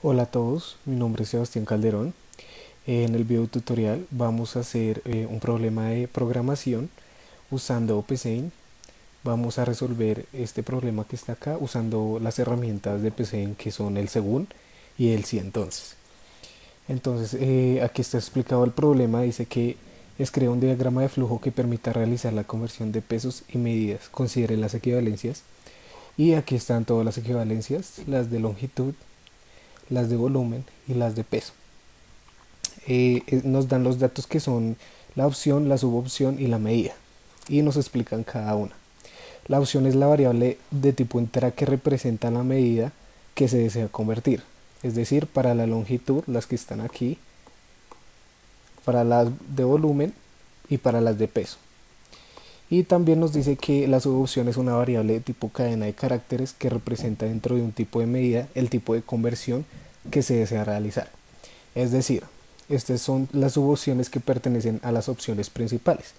Hola a todos, mi nombre es Sebastián Calderón. En el video tutorial vamos a hacer un problema de programación usando Psein. Vamos a resolver este problema que está acá usando las herramientas de Psein que son el según y el si entonces. Aquí está explicado el problema. Dice que escriba un diagrama de flujo que permita realizar la conversión de pesos y medidas. Considere las equivalencias. Y aquí están todas las equivalencias, las de longitud, las de volumen y las de peso. Nos dan los datos que son la opción, la subopción y la medida, y nos explican cada una. La opción es la variable de tipo entera que representa la medida que se desea convertir, es decir, para la longitud, las que están aquí, para las de volumen y para las de peso. Y también nos dice que la subopción es una variable de tipo cadena de caracteres que representa dentro de un tipo de medida el tipo de conversión que se desea realizar. Es decir, estas son las subopciones que pertenecen a las opciones principales.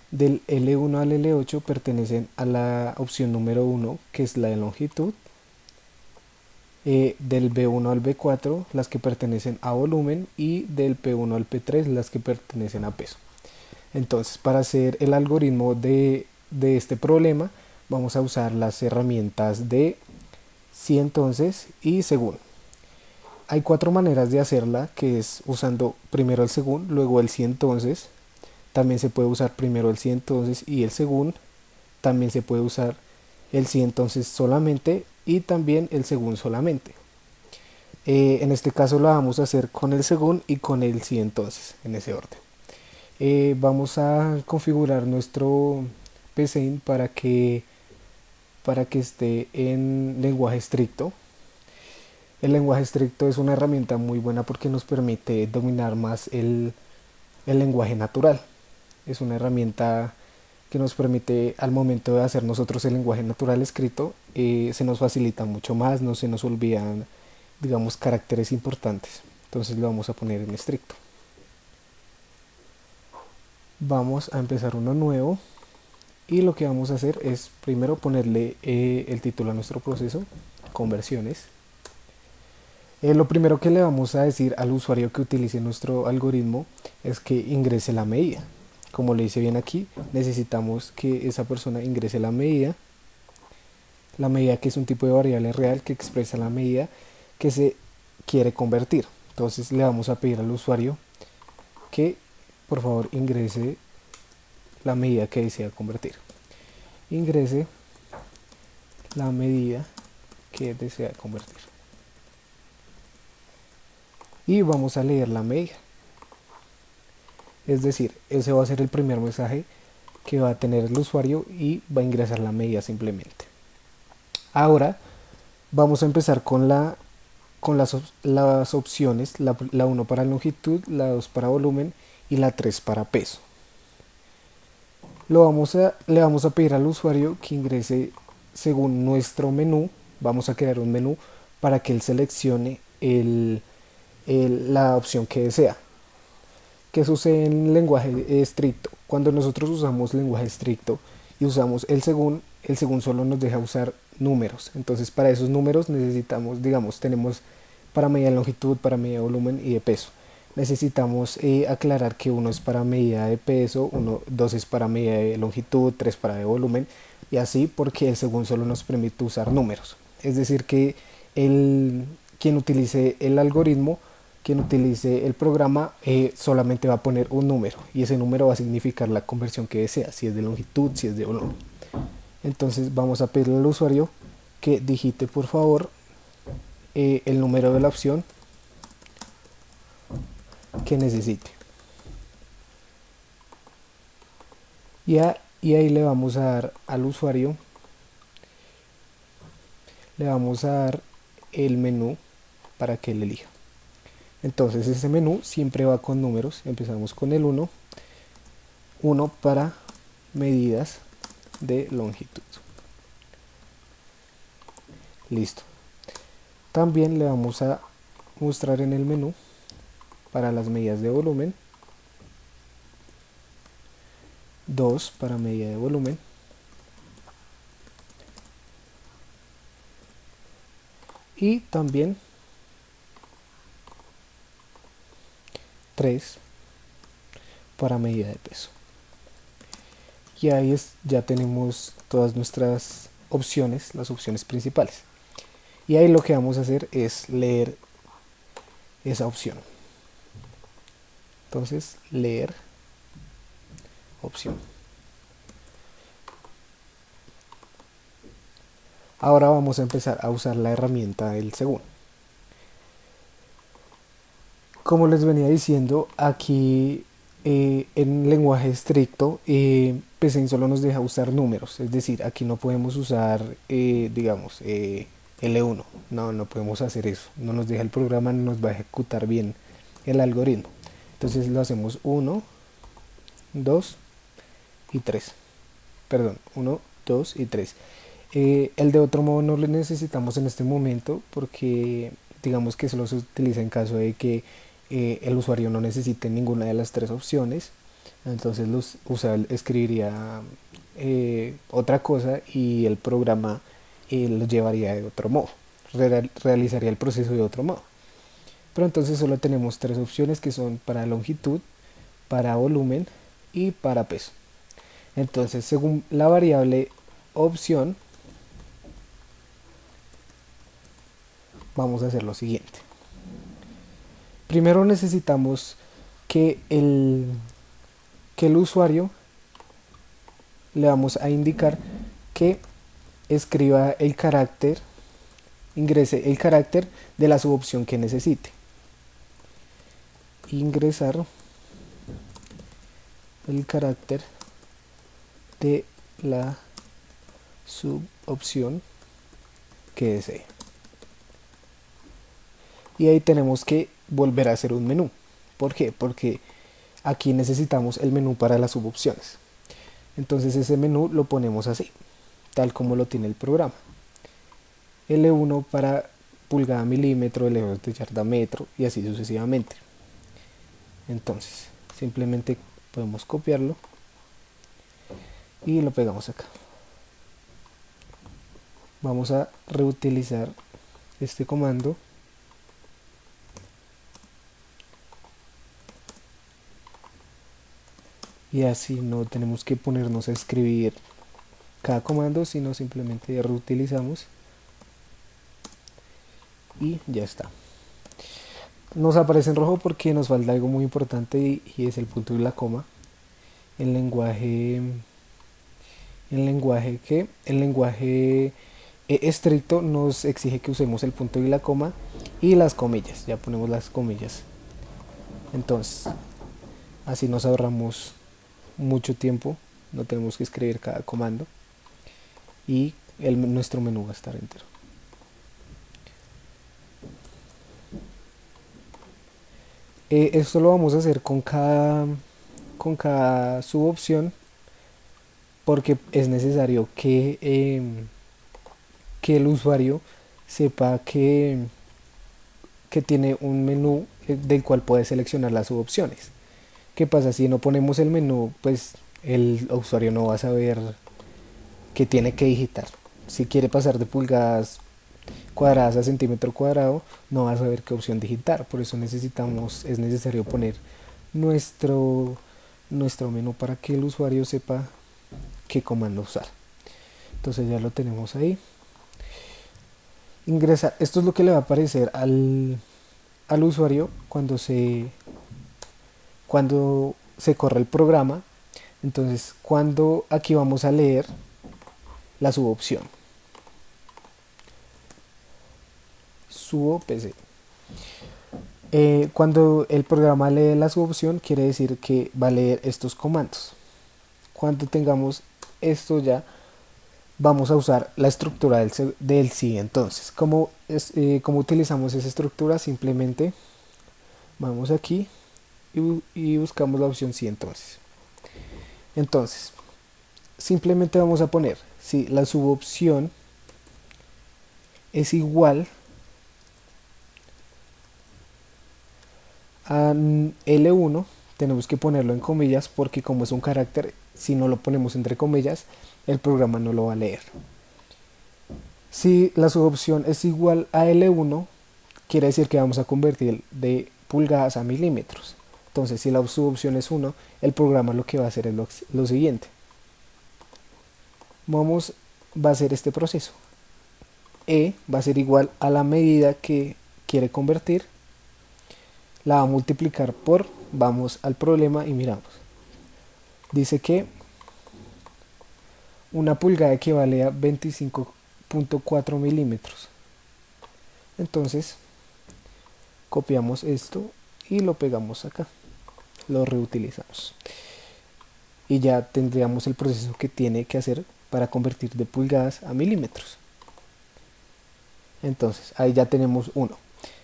Del L1 al L8 pertenecen a la opción número 1, que es la de longitud. Del B1 al B4, las que pertenecen a volumen. Y del P1 al P3, las que pertenecen a peso. Entonces, para hacer el algoritmo de este problema, vamos a usar las herramientas de si entonces y según. Hay cuatro maneras de hacerla, que es usando primero el según, luego el si entonces. También se puede usar primero el si entonces y el según. También se puede usar el si entonces solamente y también el según solamente. En este caso lo vamos a hacer con el según y con el si entonces, en ese orden. Vamos a configurar nuestro Psein para que esté en lenguaje estricto. El lenguaje estricto es una herramienta muy buena porque nos permite dominar más el lenguaje natural. Es una herramienta que nos permite, al momento de hacer nosotros el lenguaje natural escrito, se nos facilita mucho más, no se nos olvidan, digamos, caracteres importantes. Entonces lo vamos a poner en estricto. Vamos a empezar uno nuevo y lo que vamos a hacer es primero ponerle el título a nuestro proceso, conversiones. Lo primero que le vamos a decir al usuario que utilice nuestro algoritmo es que ingrese la medida. Como le dice bien aquí, necesitamos que esa persona ingrese la medida que es un tipo de variable real que expresa la medida que se quiere convertir. Entonces le vamos a pedir al usuario que por favor ingrese la medida que desea convertir. Ingrese la medida que desea convertir. Y vamos a leer la medida. Es decir, ese va a ser el primer mensaje que va a tener el usuario y va a ingresar la medida simplemente. Ahora vamos a empezar con las opciones, la 1 para longitud, la 2 para volumen y la 3 para peso. Le vamos a pedir al usuario que ingrese según nuestro menú. Vamos a crear un menú para que él seleccione la opción que desea. ¿Qué sucede en lenguaje estricto? Cuando nosotros usamos lenguaje estricto y usamos el según solo nos deja usar números. Entonces para esos números necesitamos, digamos, tenemos para medida de longitud, para medida de volumen y de peso. Necesitamos aclarar que uno es para medida de peso, dos es para medida de longitud, tres para de volumen y así, porque el según solo nos permite usar números. Es decir que quien utilice el algoritmo, quien utilice el programa, solamente va a poner un número y ese número va a significar la conversión que desea, si es de longitud, si es de volumen. Entonces vamos a pedirle al usuario que digite por favor el número de la opción que necesite. Y ahí le vamos a dar al usuario, le vamos a dar el menú para que él elija. Entonces ese menú siempre va con números. Empezamos con el 1, 1 para medidas de longitud. Listo. También le vamos a mostrar en el menú para las medidas de volumen, 2 para medida de volumen y también 3 para medida de peso. Y ahí ya tenemos todas nuestras opciones, las opciones principales. Y ahí lo que vamos a hacer es leer esa opción. Entonces, leer opción. Ahora vamos a empezar a usar la herramienta del según. Como les venía diciendo, aquí en lenguaje estricto, Psein solo nos deja usar números, es decir, aquí no podemos usar, digamos, L1, no podemos hacer eso, no nos deja el programa, no nos va a ejecutar bien el algoritmo. Entonces lo hacemos 1, 2 y 3, perdón, 1, 2 y 3. El de otro modo no lo necesitamos en este momento porque digamos que solo se utiliza en caso de que el usuario no necesite ninguna de las tres opciones. Entonces escribiría otra cosa y el programa lo llevaría de otro modo, realizaría el proceso de otro modo. Pero entonces solo tenemos tres opciones que son para longitud, para volumen y para peso. Entonces según la variable opción vamos a hacer lo siguiente. Primero necesitamos que el usuario le vamos a indicar que escriba el carácter, ingrese el carácter de la subopción que necesite. Ingresar el carácter de la subopción que desee. Y ahí tenemos que volver a hacer un menú. ¿Por qué? Porque aquí necesitamos el menú para las subopciones. Entonces ese menú lo ponemos así, tal como lo tiene el programa. L1 para pulgada milímetro, L2 de yarda metro y así sucesivamente. Entonces simplemente podemos copiarlo y lo pegamos acá. Vamos a reutilizar este comando y así no tenemos que ponernos a escribir cada comando, sino simplemente reutilizamos y ya está. Nos aparece en rojo porque nos falta algo muy importante y es el punto y la coma. El lenguaje estricto nos exige que usemos el punto y la coma y las comillas. Ya ponemos las comillas. Entonces, así nos ahorramos mucho tiempo, no tenemos que escribir cada comando y nuestro menú va a estar entero. Esto lo vamos a hacer con cada subopción porque es necesario que el usuario sepa que tiene un menú del cual puede seleccionar las subopciones. ¿Qué pasa? Si no ponemos el menú, pues el usuario no va a saber que tiene que digitar. Si quiere pasar de pulgadas cuadradas a centímetro cuadrado, no va a saber qué opción digitar. Por eso es necesario poner nuestro menú para que el usuario sepa qué comando usar. Entonces ya lo tenemos ahí. Ingresar. Esto es lo que le va a aparecer al usuario cuando se corre el programa. Entonces cuando aquí vamos a leer la subopción subopc. Cuando el programa lee la subopción quiere decir que va a leer estos comandos. Cuando tengamos esto ya vamos a usar la estructura del sí. Entonces como utilizamos esa estructura, simplemente vamos aquí y buscamos la opción sí. Entonces simplemente vamos a poner si la subopción es igual a L1, tenemos que ponerlo en comillas porque como es un carácter, si no lo ponemos entre comillas, el programa no lo va a leer. Si la subopción es igual a L1, quiere decir que vamos a convertir de pulgadas a milímetros. Entonces, si la subopción es 1, el programa lo que va a hacer es lo siguiente. Va a hacer este proceso. E va a ser igual a la medida que quiere convertir, la va a multiplicar por, vamos al problema y miramos. Dice que una pulgada equivale a 25.4 milímetros. Entonces, copiamos esto y lo pegamos acá. Lo reutilizamos. Y ya tendríamos el proceso que tiene que hacer para convertir de pulgadas a milímetros. Entonces, ahí ya tenemos uno.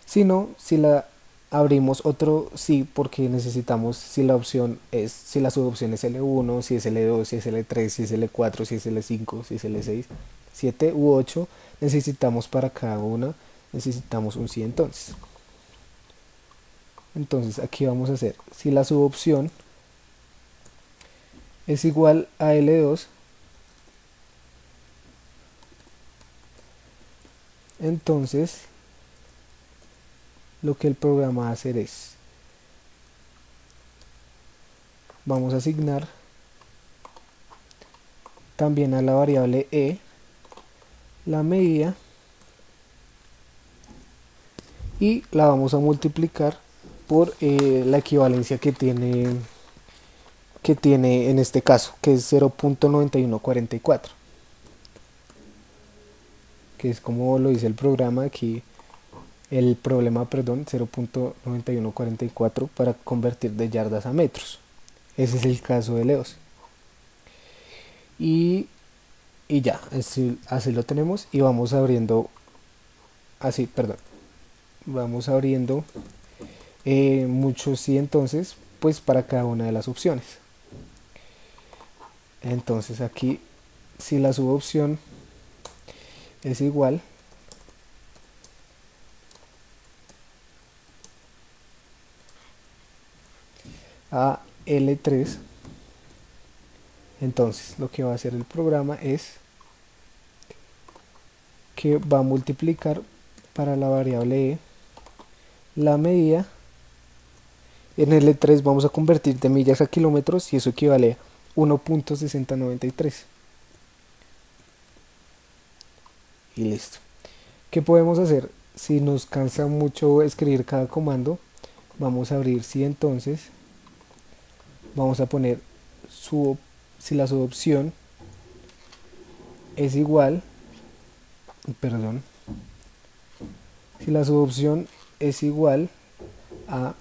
Si no, si la abrimos otro sí, porque necesitamos si la subopción es L1, si es L2, si es L3, si es L4, si es L5, si es L6, 7 u 8, necesitamos para cada una, necesitamos un sí entonces. Entonces aquí vamos a hacer, si la subopción es igual a L2, entonces lo que el programa va a hacer es, vamos a asignar también a la variable e la medida y la vamos a multiplicar por la equivalencia que tiene en este caso, que es 0.9144, que es como lo dice el programa aquí, el problema, perdón, 0.9144 para convertir de yardas a metros. Ese es el caso de Leos. Y ya, así lo tenemos y vamos abriendo, vamos abriendo muchos sí entonces, pues para cada una de las opciones. Entonces aquí, si la subopción es igual a L3, entonces lo que va a hacer el programa es que va a multiplicar para la variable e la medida. En L3 vamos a convertir de millas a kilómetros y eso equivale a 1.6093. Y listo. ¿Qué podemos hacer? Si nos cansa mucho escribir cada comando, vamos a abrir sí entonces, vamos a poner si la subopción es igual, perdón, si la subopción es igual a,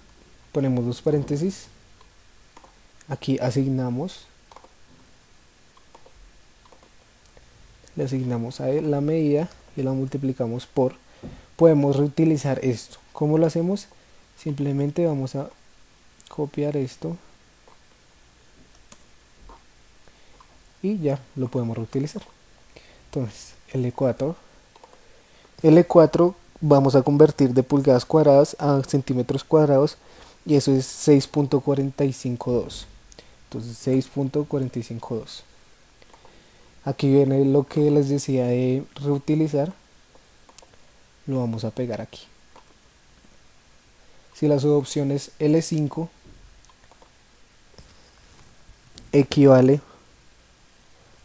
ponemos dos paréntesis, aquí asignamos, le asignamos a él la medida y la multiplicamos por, podemos reutilizar esto. ¿Cómo lo hacemos? Simplemente vamos a copiar esto y ya lo podemos reutilizar. Entonces L4 vamos a convertir de pulgadas cuadradas a centímetros cuadrados y eso es 6.452. Entonces 6.452. Aquí viene lo que les decía de reutilizar, lo vamos a pegar aquí. Si la subopción es L5, equivale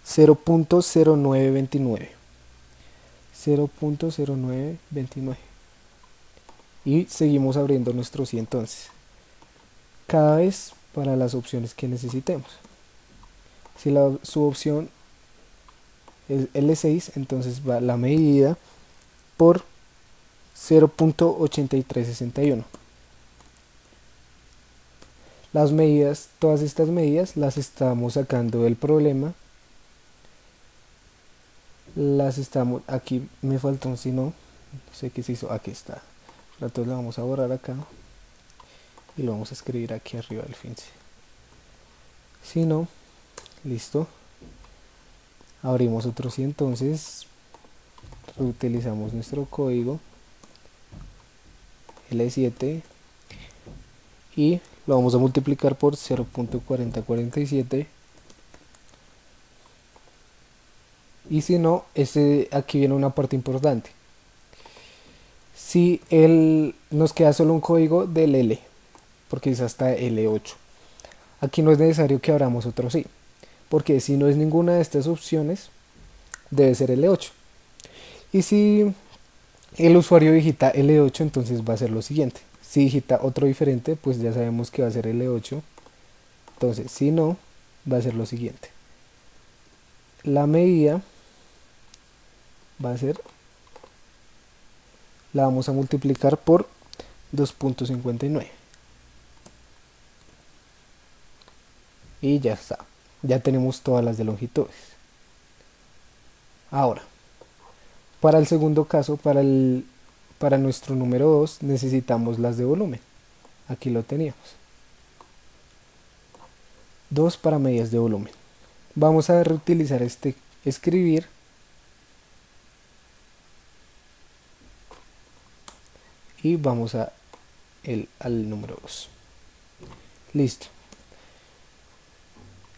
0.0929. 0.0929 y seguimos abriendo nuestro sí entonces, cada vez para las opciones que necesitemos. Si la subopción es L6, entonces va la medida por 0.8361. Las medidas, todas estas medidas las estamos sacando del problema. Aquí me falta un si no sé qué se hizo, aquí está. Entonces lo vamos a borrar acá y lo vamos a escribir aquí arriba del fin. Si no, listo. Abrimos otro sí entonces, reutilizamos nuestro código L7 y lo vamos a multiplicar por 0.4047. Y si no, aquí viene una parte importante. Si nos queda solo un código del L, porque es hasta L8. Aquí no es necesario que abramos otro sí, porque si no es ninguna de estas opciones, debe ser L8. Y si el usuario digita L8, entonces va a ser lo siguiente. Si digita otro diferente, pues ya sabemos que va a ser L8. Entonces, si no, va a ser lo siguiente. La medida va a ser, la vamos a multiplicar por 2.59. Y ya está. Ya tenemos todas las de longitudes. Ahora, para el segundo caso, para nuestro número 2, necesitamos las de volumen. Aquí lo teníamos. 2 para medidas de volumen. Vamos a reutilizar este escribir y vamos al número 2. Listo.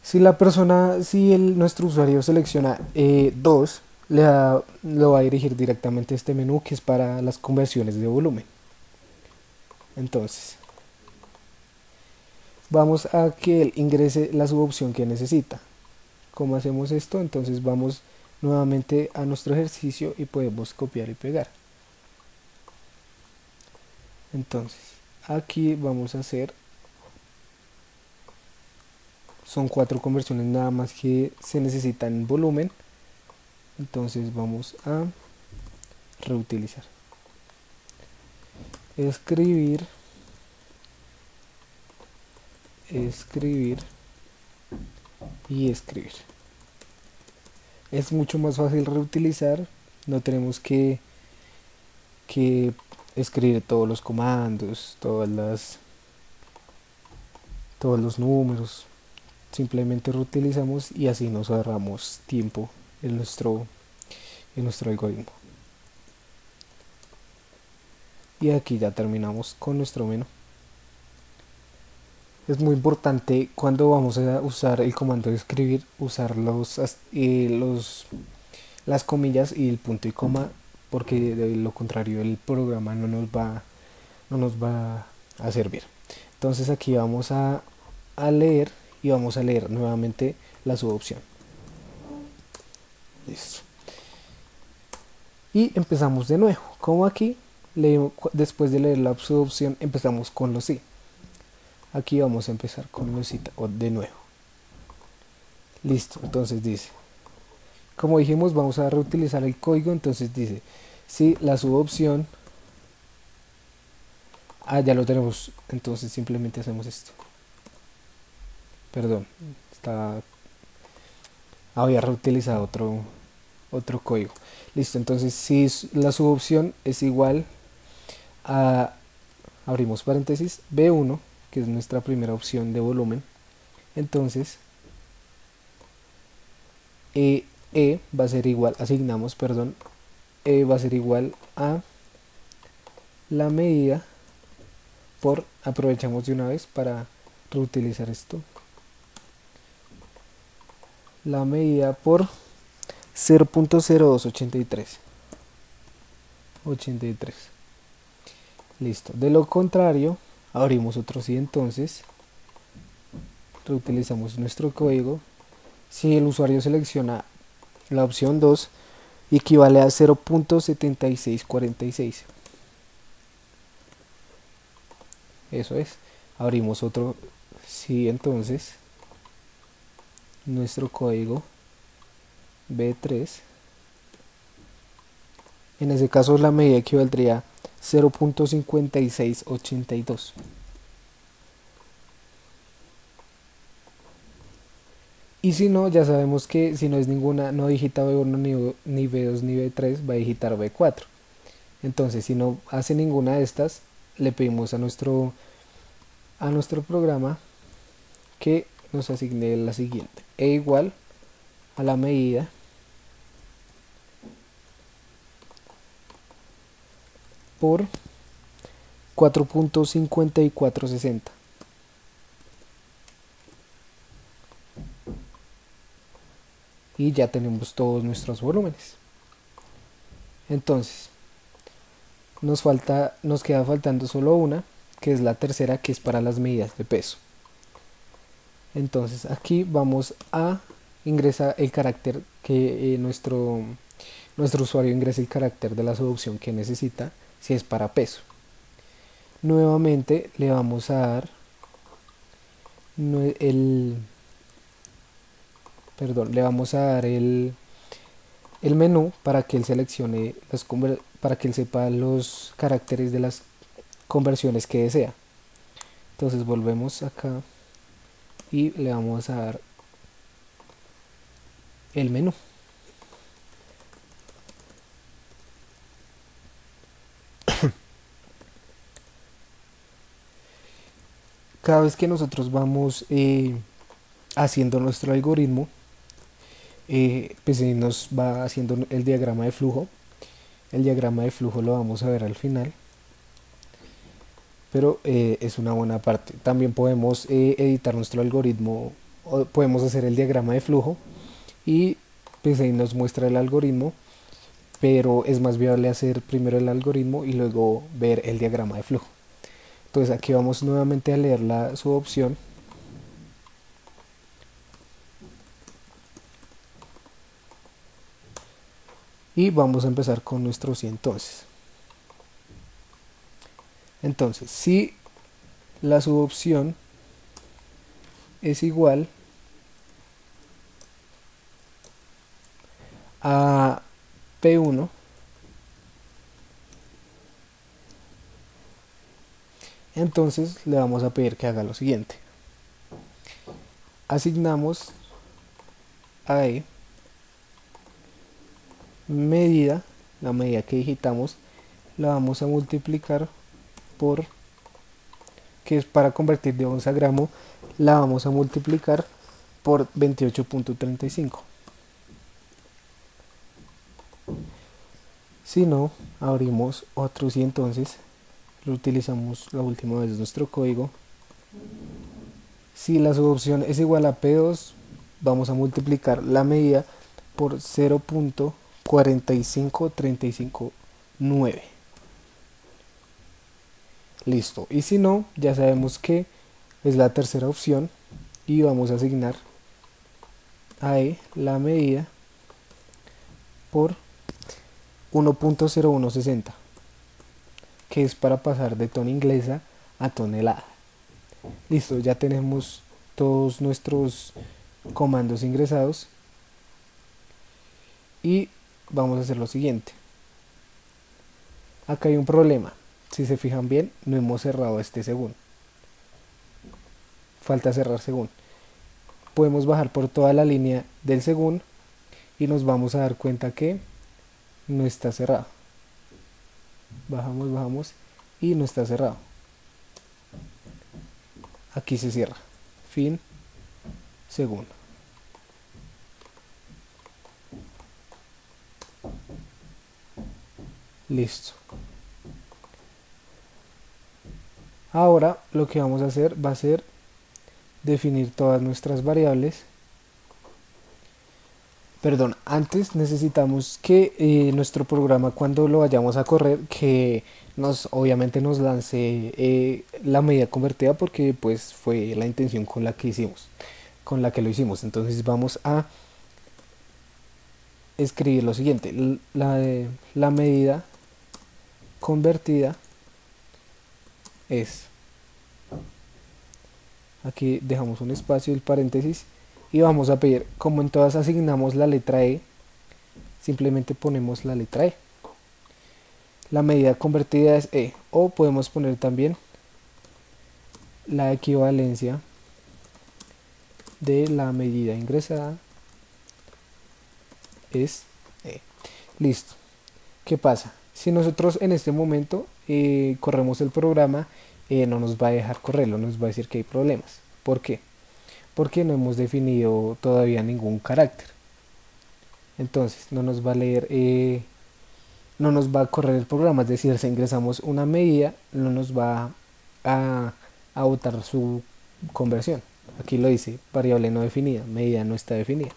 Si nuestro usuario selecciona 2, lo va a dirigir directamente a este menú que es para las conversiones de volumen. Entonces, vamos a que él ingrese la subopción que necesita. ¿Cómo hacemos esto? Entonces vamos nuevamente a nuestro ejercicio y podemos copiar y pegar. Entonces, aquí vamos a hacer, son 4 conversiones nada más que se necesitan en volumen. Entonces vamos a reutilizar. Escribir y escribir. Es mucho más fácil reutilizar, no tenemos que escribir todos los comandos, todos los números. Simplemente reutilizamos y así nos ahorramos tiempo en nuestro algoritmo. Y aquí ya terminamos con nuestro menú. Es muy importante cuando vamos a usar el comando de escribir, usar las comillas y el punto y coma, porque de lo contrario el programa no nos va a servir. Entonces aquí vamos a leer y vamos a leer nuevamente la subopción. Listo. Y empezamos de nuevo. Como aquí, después de leer la subopción, empezamos con los sí. Aquí vamos a empezar con los sí de nuevo. Listo, entonces dice, como dijimos, vamos a reutilizar el código. Entonces dice, si la subopción, ya lo tenemos, entonces simplemente hacemos esto. Perdón, había reutilizado otro código. Listo, entonces si la subopción es igual a, abrimos paréntesis, B1, que es nuestra primera opción de volumen, entonces va a ser igual, asignamos, perdón, va a ser igual a la medida por, aprovechamos de una vez para reutilizar esto, la medida por 0.0283. Listo. De lo contrario, abrimos otro sí, entonces reutilizamos nuestro código. Si el usuario selecciona la opción 2, equivale a 0.7646. Eso es. Abrimos otro sí, entonces nuestro código B3. En ese caso la medida equivaldría a 0.5682. Y si no, ya sabemos que si no es ninguna, no digita B1 ni B2 ni B3, va a digitar B4. Entonces, si no hace ninguna de estas, le pedimos a nuestro programa que nos asigne la siguiente. E igual a la medida por 4.5460. Y ya tenemos todos nuestros volúmenes. Entonces, nos queda faltando solo una, que es la tercera, que es para las medidas de peso. Entonces aquí vamos a ingresar el carácter que nuestro usuario ingrese el carácter de la subopción que necesita si es para peso. Nuevamente le vamos a dar el le vamos a dar el menú para que él seleccione para que él sepa los caracteres de las conversiones que desea. Entonces volvemos acá y le vamos a dar el menú. Cada vez que nosotros vamos haciendo nuestro algoritmo, pues nos va haciendo el diagrama de flujo. El diagrama de flujo lo vamos a ver al final, pero es una buena parte. También podemos editar nuestro algoritmo, o podemos hacer el diagrama de flujo y pues ahí nos muestra el algoritmo, pero es más viable hacer primero el algoritmo y luego ver el diagrama de flujo. Entonces aquí vamos nuevamente a leer la subopción. Y vamos a empezar con nuestro sí entonces. Entonces, si la subopción es igual a P1, entonces le vamos a pedir que haga lo siguiente. Asignamos a E medida, la medida que digitamos, la vamos a multiplicar por, que es para convertir de onza a gramo, la vamos a multiplicar por 28.35. Si no, abrimos otro y entonces lo utilizamos la última vez nuestro código. Si la subopción es igual a P2, vamos a multiplicar la medida por 0.45359. Listo. Y si no, ya sabemos que es la tercera opción y vamos a asignar a E la medida por 1.0160, que es para pasar de tona inglesa a tonelada. Listo, ya tenemos todos nuestros comandos ingresados y vamos a hacer lo siguiente. Acá hay un problema. Si se fijan bien, no hemos cerrado este según. Falta cerrar según. Podemos bajar por toda la línea del según y nos vamos a dar cuenta que no está cerrado. Bajamos y no está cerrado. Aquí se cierra. Fin, según. Listo. Ahora lo que vamos a hacer va a ser definir todas nuestras variables. Perdón, antes necesitamos que nuestro programa, cuando lo vayamos a correr, que obviamente nos lance la medida convertida, porque pues fue la intención con la que lo hicimos. Entonces vamos a escribir lo siguiente: la medida convertida es, aquí dejamos un espacio, el paréntesis, y vamos a pedir, como en todas asignamos la letra E, simplemente ponemos la letra E. La medida convertida es E, o podemos poner también la equivalencia de la medida ingresada es E. Listo. ¿Qué pasa? Si nosotros en este momento corremos el programa, no nos va a dejar correrlo, nos va a decir que hay problemas. ¿Por qué? Porque no hemos definido todavía ningún carácter. Entonces no nos va a leer, no nos va a correr el programa. Es decir, si ingresamos una medida, no nos va a botar su conversión. Aquí lo dice, variable no definida, medida no está definida.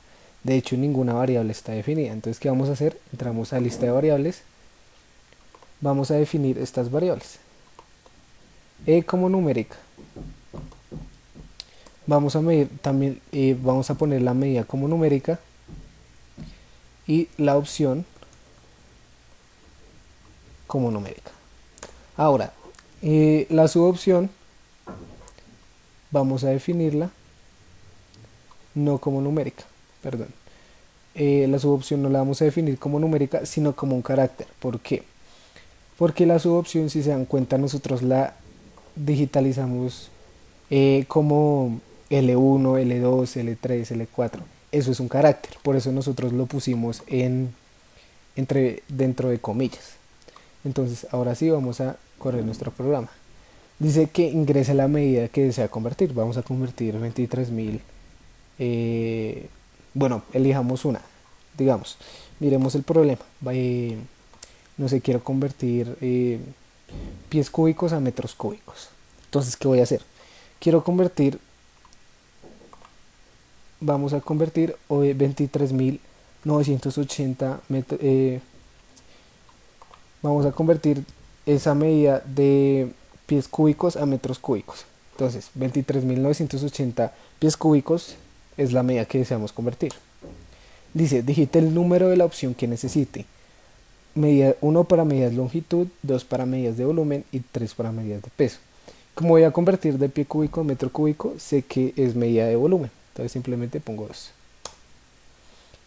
De hecho, ninguna variable está definida. Entonces, ¿qué vamos a hacer? Entramos a lista de variables. Vamos a definir estas variables. como numérica. Vamos a medir también, vamos a poner la medida como numérica y la opción como numérica. Ahora, la subopción vamos a definirla no como numérica, perdón. La subopción no la vamos a definir como numérica, sino como un carácter. ¿Por qué? Porque la subopción, si se dan cuenta, nosotros la digitalizamos como L1, L2, L3, L4. Eso es un carácter, por eso nosotros lo pusimos dentro de comillas. Entonces, ahora sí vamos a correr nuestro programa. Dice que ingrese la medida que desea convertir. Vamos a convertir 23.000. Bueno, elijamos una. Digamos, miremos el problema. No sé, quiero convertir pies cúbicos a metros cúbicos. Entonces, ¿qué voy a hacer? Quiero convertir, vamos a convertir 23.980 metros. Vamos a convertir esa medida de pies cúbicos a metros cúbicos. Entonces, 23.980 pies cúbicos es la medida que deseamos convertir. Dice, digite el número de la opción que necesite. Medida 1 para medidas de longitud, 2 para medidas de volumen y 3 para medidas de peso. Como voy a convertir de pie cúbico a metro cúbico, sé que es medida de volumen. Entonces simplemente pongo 2.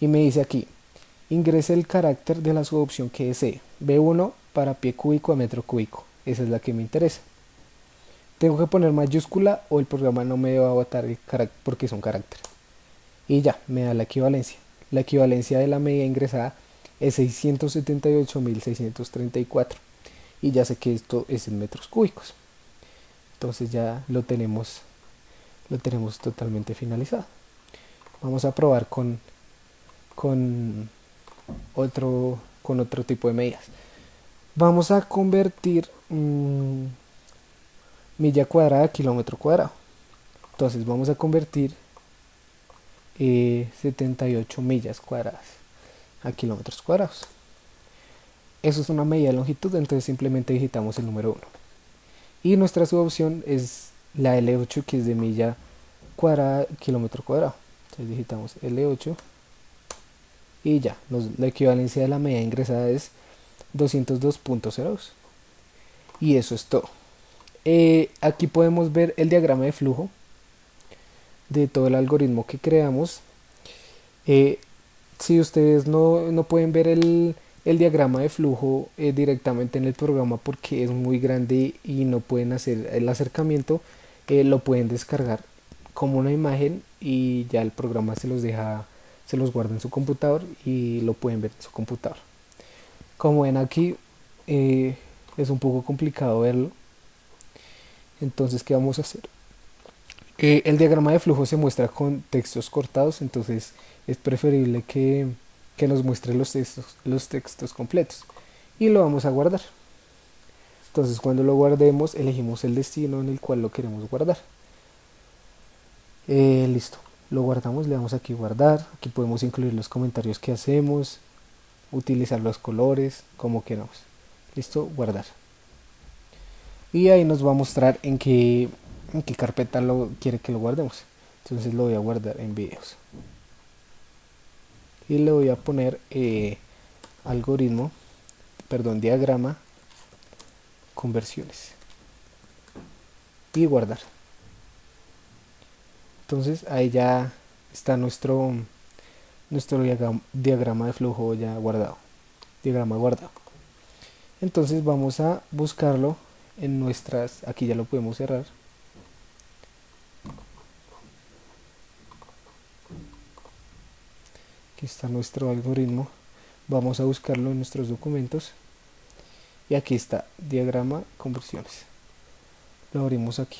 Y me dice aquí, ingrese el carácter de la subopción que desee. B1 para pie cúbico a metro cúbico. Esa es la que me interesa. Tengo que poner mayúscula o el programa no me va a botar el carácter porque es un carácter. Y ya, me da la equivalencia. La equivalencia de la medida ingresada es 678.634. Y ya sé que esto es en metros cúbicos. Entonces ya lo tenemos totalmente finalizado. Vamos a probar con con otro tipo de medidas. Vamos a convertir milla cuadrada a kilómetro cuadrado. Entonces vamos a convertir 78 millas cuadradas a kilómetros cuadrados. Eso es una medida de longitud, entonces simplemente digitamos el número 1. Y nuestra subopción es la L8, que es de milla cuadrada kilómetro cuadrado. Entonces digitamos L8 y ya, la equivalencia de la medida ingresada es 202.02. Y eso es todo. Aquí podemos ver el diagrama de flujo de todo el algoritmo que creamos. Si ustedes no pueden ver el diagrama de flujo directamente en el programa porque es muy grande y no pueden hacer el acercamiento, lo pueden descargar como una imagen y ya el programa se los guarda en su computador y lo pueden ver en su computador. Como ven aquí, es un poco complicado verlo. Entonces, ¿qué vamos a hacer? El diagrama de flujo se muestra con textos cortados, entonces es preferible que nos muestre los textos completos. Y lo vamos a guardar. Entonces, cuando lo guardemos, elegimos el destino en el cual lo queremos guardar. Listo. Lo guardamos, le damos aquí guardar. Aquí podemos incluir los comentarios que hacemos, utilizar los colores, como queramos. Listo, guardar. Y ahí nos va a mostrar en qué carpeta lo quiere que lo guardemos. Entonces lo voy a guardar en videos. Y le voy a poner diagrama, conversiones. Y guardar. Entonces ahí ya está nuestro diagrama de flujo ya guardado. Diagrama guardado. Entonces vamos a buscarlo en nuestras, aquí ya lo podemos cerrar. Aquí está nuestro algoritmo. Vamos a buscarlo en nuestros documentos. Y aquí está, diagrama conversiones. Lo abrimos aquí.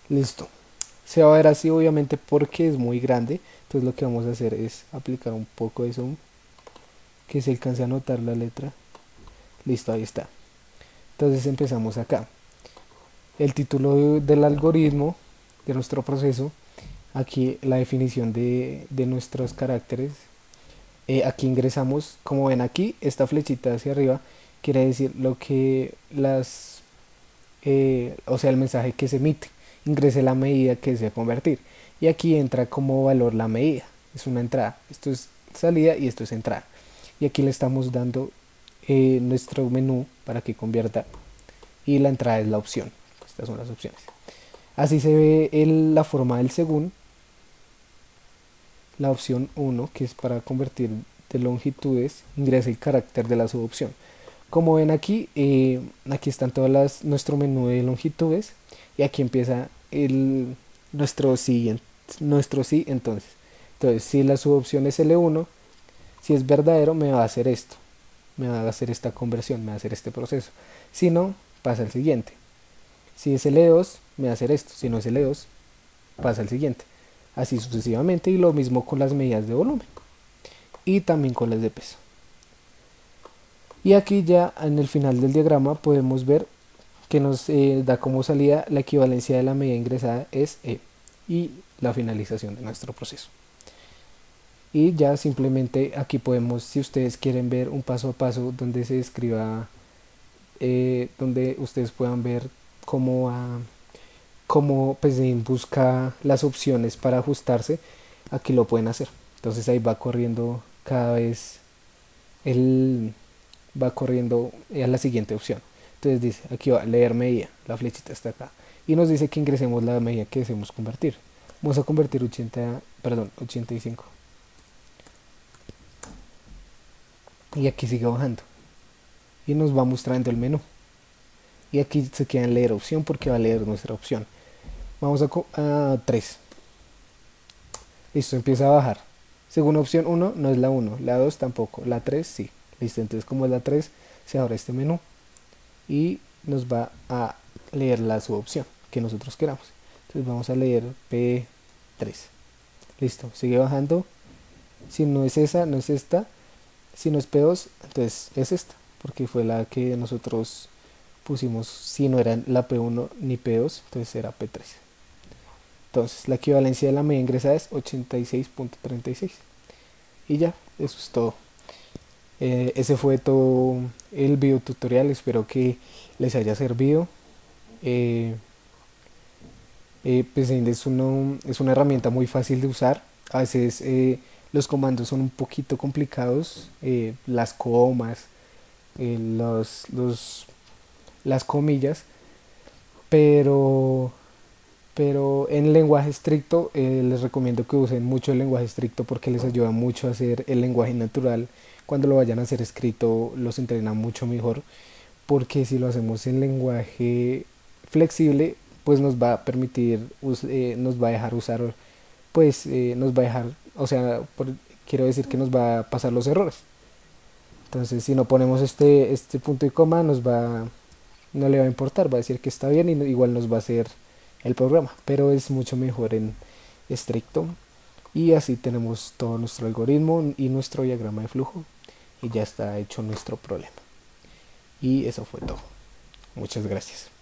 Listo. Se va a ver así obviamente porque es muy grande. Entonces lo que vamos a hacer es aplicar un poco de zoom, que se alcance a notar la letra. Listo, ahí está. Entonces empezamos acá. El título del algoritmo, de nuestro proceso. Aquí la definición de nuestros caracteres. Aquí ingresamos, como ven aquí, esta flechita hacia arriba quiere decir lo que o sea, el mensaje que se emite, ingrese la medida que desea convertir. Y aquí entra como valor la medida, es una entrada, esto es salida y esto es entrada. Y aquí le estamos dando nuestro menú para que convierta y la entrada es la opción. Estas son las opciones. Así se ve la forma del según, la opción 1, que es para convertir de longitudes, ingresa el carácter de la subopción. Como ven aquí, aquí están todas nuestro menú de longitudes y aquí empieza nuestro sí, nuestro sí entonces. Entonces, si la subopción es L1, si es verdadero me va a hacer esto, me va a hacer esta conversión, me va a hacer este proceso. Si no, pasa al siguiente. Si es L2, me va a hacer esto. Si no es L2, pasa al siguiente. Así sucesivamente y lo mismo con las medidas de volumen y también con las de peso. Y aquí ya en el final del diagrama podemos ver que nos da como salida la equivalencia de la medida ingresada es E y la finalización de nuestro proceso. Y ya simplemente aquí podemos, si ustedes quieren ver un paso a paso donde se escriba, donde ustedes puedan ver cómo Pesin busca las opciones para ajustarse, aquí lo pueden hacer. Entonces ahí va corriendo cada vez el va corriendo a la siguiente opción. Entonces dice, aquí va, leer medida, la flechita está acá. Y nos dice que ingresemos la medida que deseemos convertir. Vamos a convertir 85. Y aquí sigue bajando. Y nos va mostrando el menú. Y aquí se queda en leer opción porque va a leer nuestra opción. Vamos a 3. Listo, empieza a bajar. Según opción 1 no es la 1, la 2 tampoco, la 3 sí. Listo, entonces como es la 3 se abre este menú y nos va a leer la subopción que nosotros queramos. Entonces vamos a leer P3. Listo, sigue bajando. Si no es esa, no es esta. Si no es P2, entonces es esta, porque fue la que nosotros pusimos. Si no era la P1 ni P2, entonces era P3. Entonces la equivalencia de la medida ingresada es 86.36. Y ya, eso es todo. Ese fue todo el video tutorial, espero que les haya servido. Pues es una herramienta muy fácil de usar. A veces los comandos son un poquito complicados, las comas, eh, los, los, las comillas, pero, pero en lenguaje estricto les recomiendo que usen mucho el lenguaje estricto porque les ayuda mucho a hacer el lenguaje natural. Cuando lo vayan a hacer escrito los entrena mucho mejor, porque si lo hacemos en lenguaje flexible pues nos va a permitir, nos va a dejar usar, pues nos va a dejar, o sea, quiero decir que nos va a pasar los errores. Entonces si no ponemos este punto y coma no le va a importar, va a decir que está bien y igual nos va a hacer el programa, pero es mucho mejor en estricto. Y así tenemos todo nuestro algoritmo y nuestro diagrama de flujo y ya está hecho nuestro problema. Y eso fue todo. Muchas gracias.